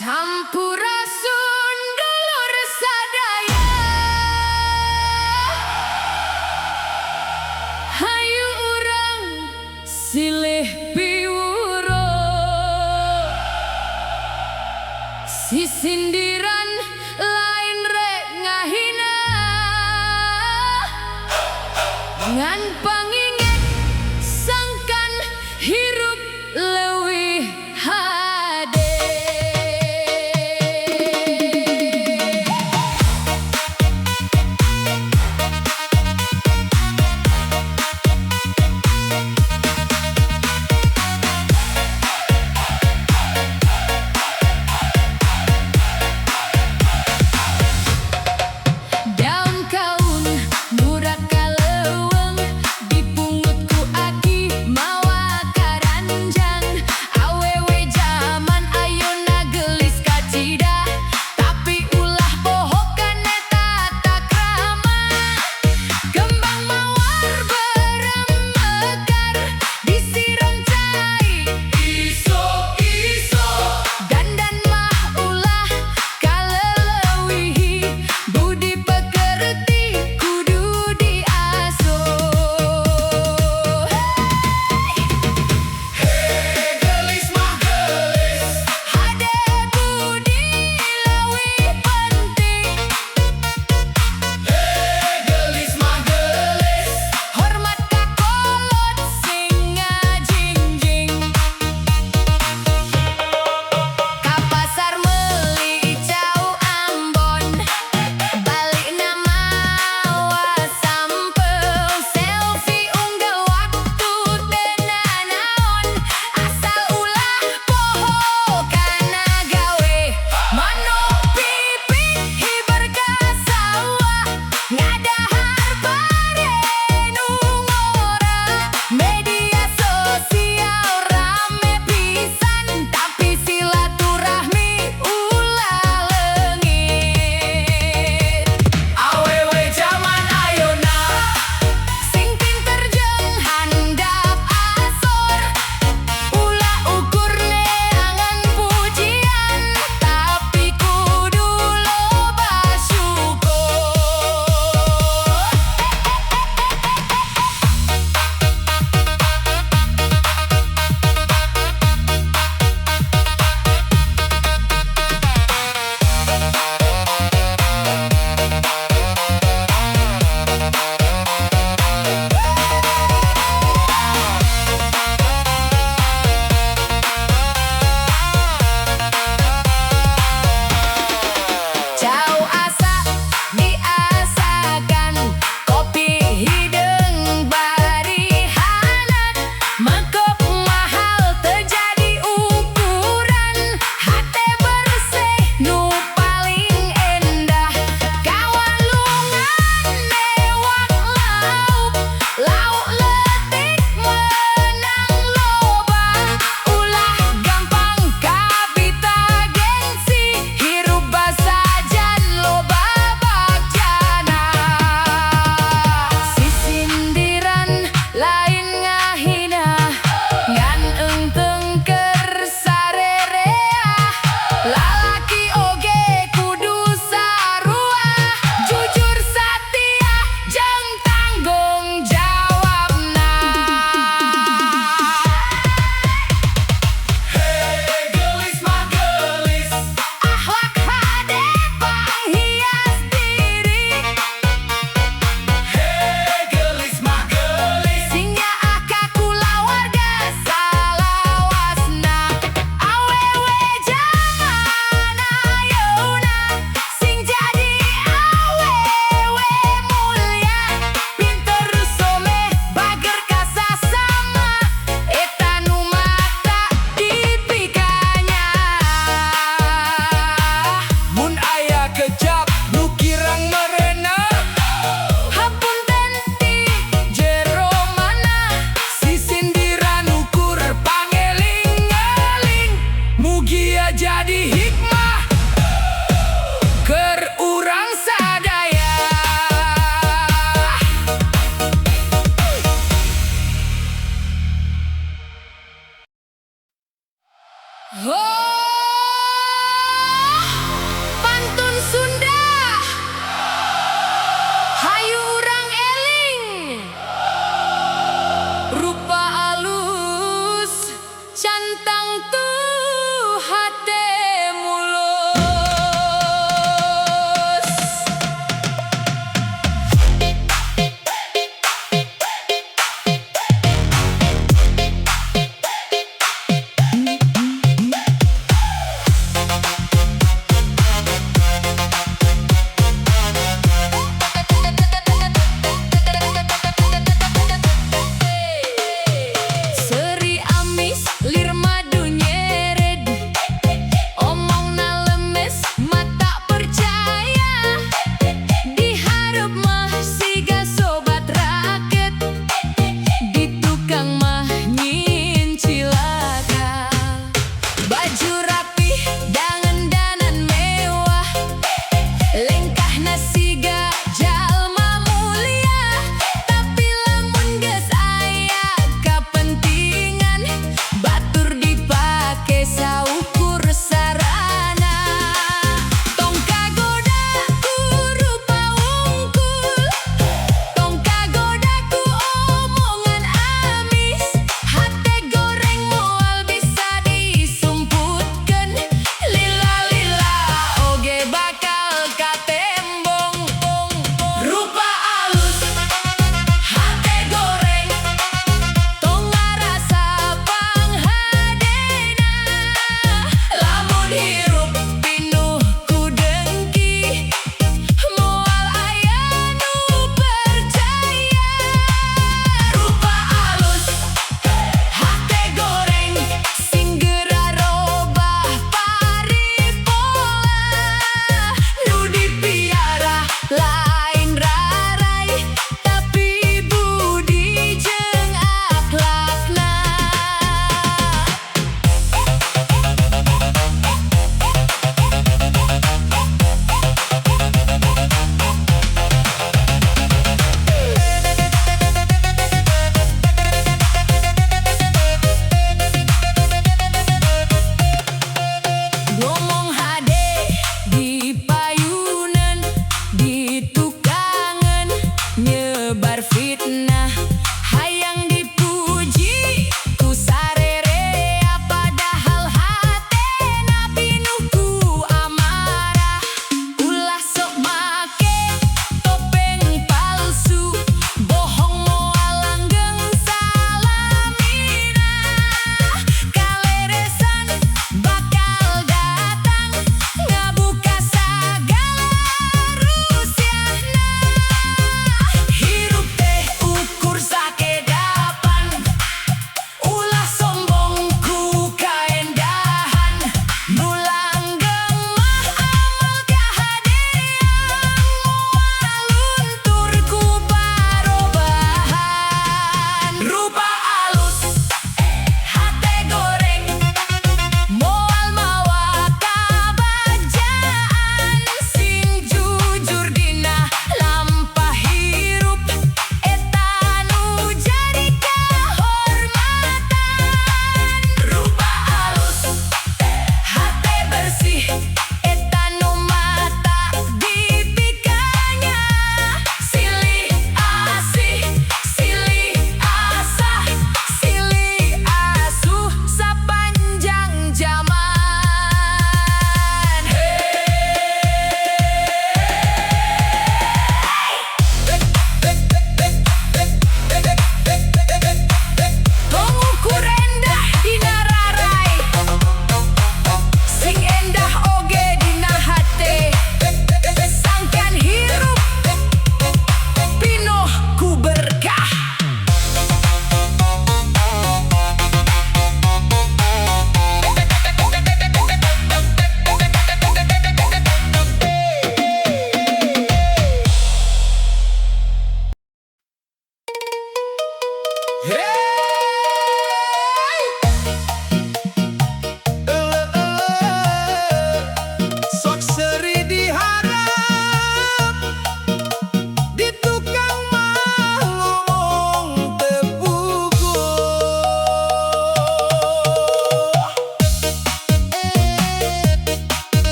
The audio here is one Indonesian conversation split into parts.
Sampurasun dulur sadaya, hayu urang silih piwuro, sisindiran lain rek ngahina, ngan panginget sangkan hirup leuwih hade. Daun kaun murah kaleweng dipungutku aki mawa karanjang, awewe zaman ayeuna gelis kacida tapi ulah bohokan eta takrama. Kembang mawar beremekar disiram cai isok-isok, dandan mah ulah kalelewihi budi pekerti kudu diasuh. Hey gelis mah gelis, hade budi leuwih penting. Hey gelis mah gelis, hormat ka kolot sing ngajingjing. Ka pasar meuli cau Ambon, balikna mawa sampel selfie unggah waktu teu nanaon, asal ulah poho kana gawe manuk pipih hiber ka sawah, ngadahar bare nu ngora. Media sosial rame pisan tapi silaturahmi ulah leungit. Awewe zaman ayeuna sing pinter jeung handap asor, ulah ukur neangan pujian tapi kudu loba syukur. Cau asa diasakan, kopi hideung bari hangat, mangkok mahal terjadi ukuran, hate bersih nu paling endah. Kawalungan mewak lauk, lauk letik menang loba, ulah gampang kabita gengsi, hirup basajan loba bagjana. Sisindiran lain ngahina, ngan eungteung keur sarerea, lalaki oge kudu sarua, jujur satia jeung tanggung jawabna. Hey gelis mah gelis, akhlak hade panghias diri. Hey gelis mah gelis, sing nyaah ka kulawarga salawasna. Awewe zaman ayeuna sing jadi awewe mulia, pinter someh bager ka sasama, eta nu mata dipikanya. Mun aya kecap nu kirang merena, hapunten ti jero mana, sisindiran ukur pangeling-eling, mugia jadi hikmah keur urang sadaya. Oh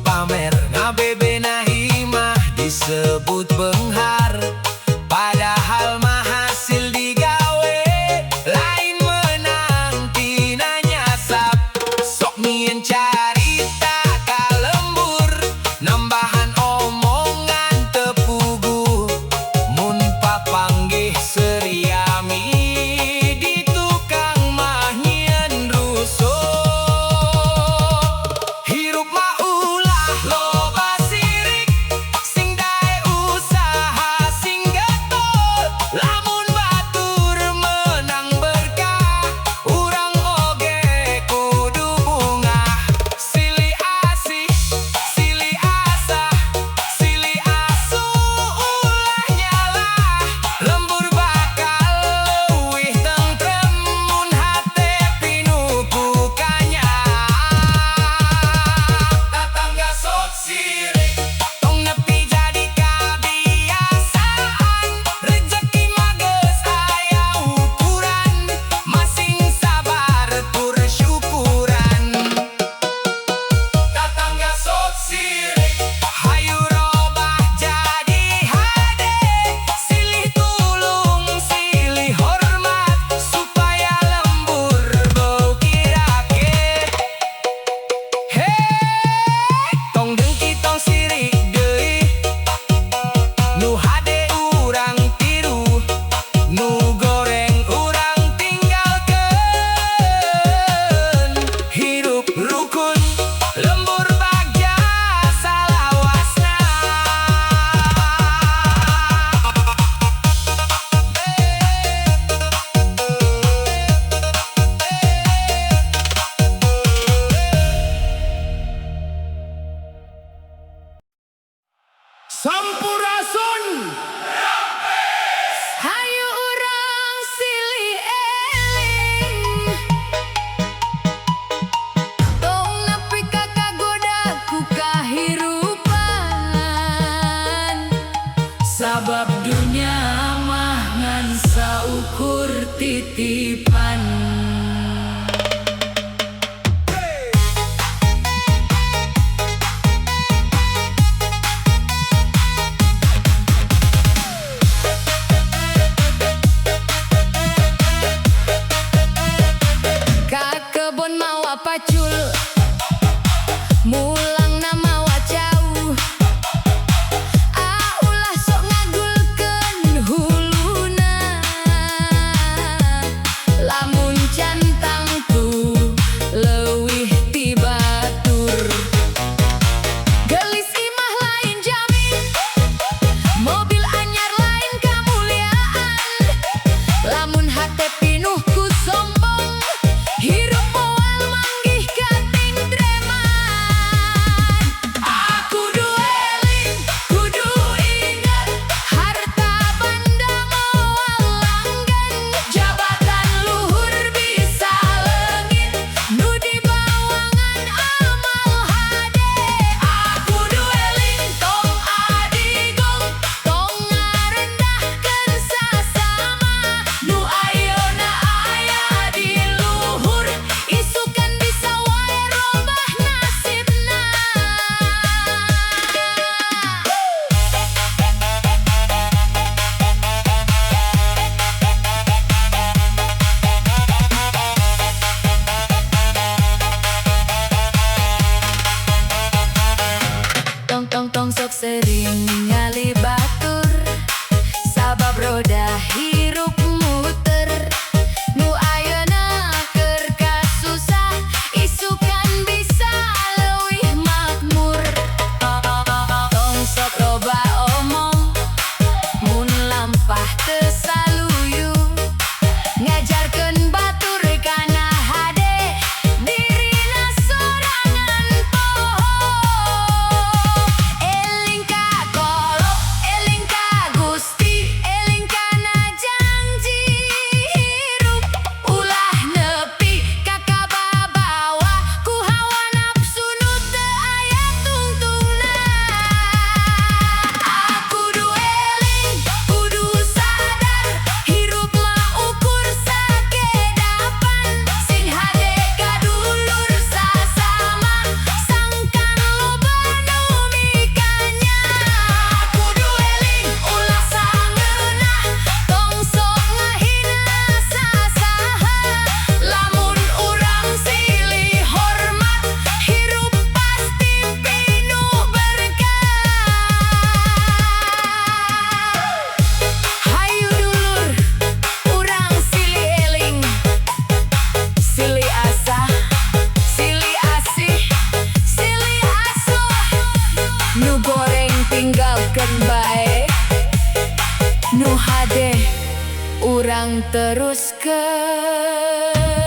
pamer ngabebe na himah disebut benghar, padahal mah hasil digawe lain menang tina nyasap. Sok nyieun carita ka lembur, nambahan omongan tepuguh, mun papanggih seriami di tukang mah nyieun rusuh. Hirup mah ulah loba sirik, sing dae usaha sing getol, lamun batur menang berkah, urang oge kudu bungah. Silih asih, silih asah, silih asuh ulah nyalah, lembur bakal leuwih tentrem mun hate pinuh ku kanyaah. Tatangga sok sirik, tong nepi jadi kabiasaan, rejeki mah geus aya ukuran, masing sabar tur syukuran. Tatangga sok sirik, hayu robah jadi hade, silih tulung silih hormat, supaya lembur beu kirakit. Tong dengki tong sirik deui, nu hade urang tiru, nu goreng urang tinggalkeun. Hirup rukun, lembur bagja salawasna. Sampurasun, hayu urang silih eling, tong nepi ka kagoda ku kahirupan, sabab dunya mah ngan saukur titipan. Ka kebon mawa pacul, mulang na mawa jauh, ulah sok ngagulkeun huluna, lamun cantang tu leuwih ti batur. Gelis imah lain jamin, mobil anyar lain kamuliaan, lamun hate pinuh ku sombong, hirup moal manggih kating dreman. Kudu eling, kudu inget, harta banda moal langgan, jabatan luhur bisa leungit, nu di bawangan amal hade. Kudu eling tong adigong, tong ngarendahkeun sasama, nu ayeuna aya di luhur, isukan bisa wae robah nasibna. Tong tong tong sok sering ningali batur, sabab roda hirup muter, nu ayeuna keur kasusah, isukan bisa leuwih makmur. Tong sok loba omong, mun lampah teu saluyu, ngajarkeun batur kana hade, dirina sorangan poho. Eling ka kolot, eling ka Gusti, eling kana janji. Nu goreng tinggalkan bae, nu hade urang teruskeun.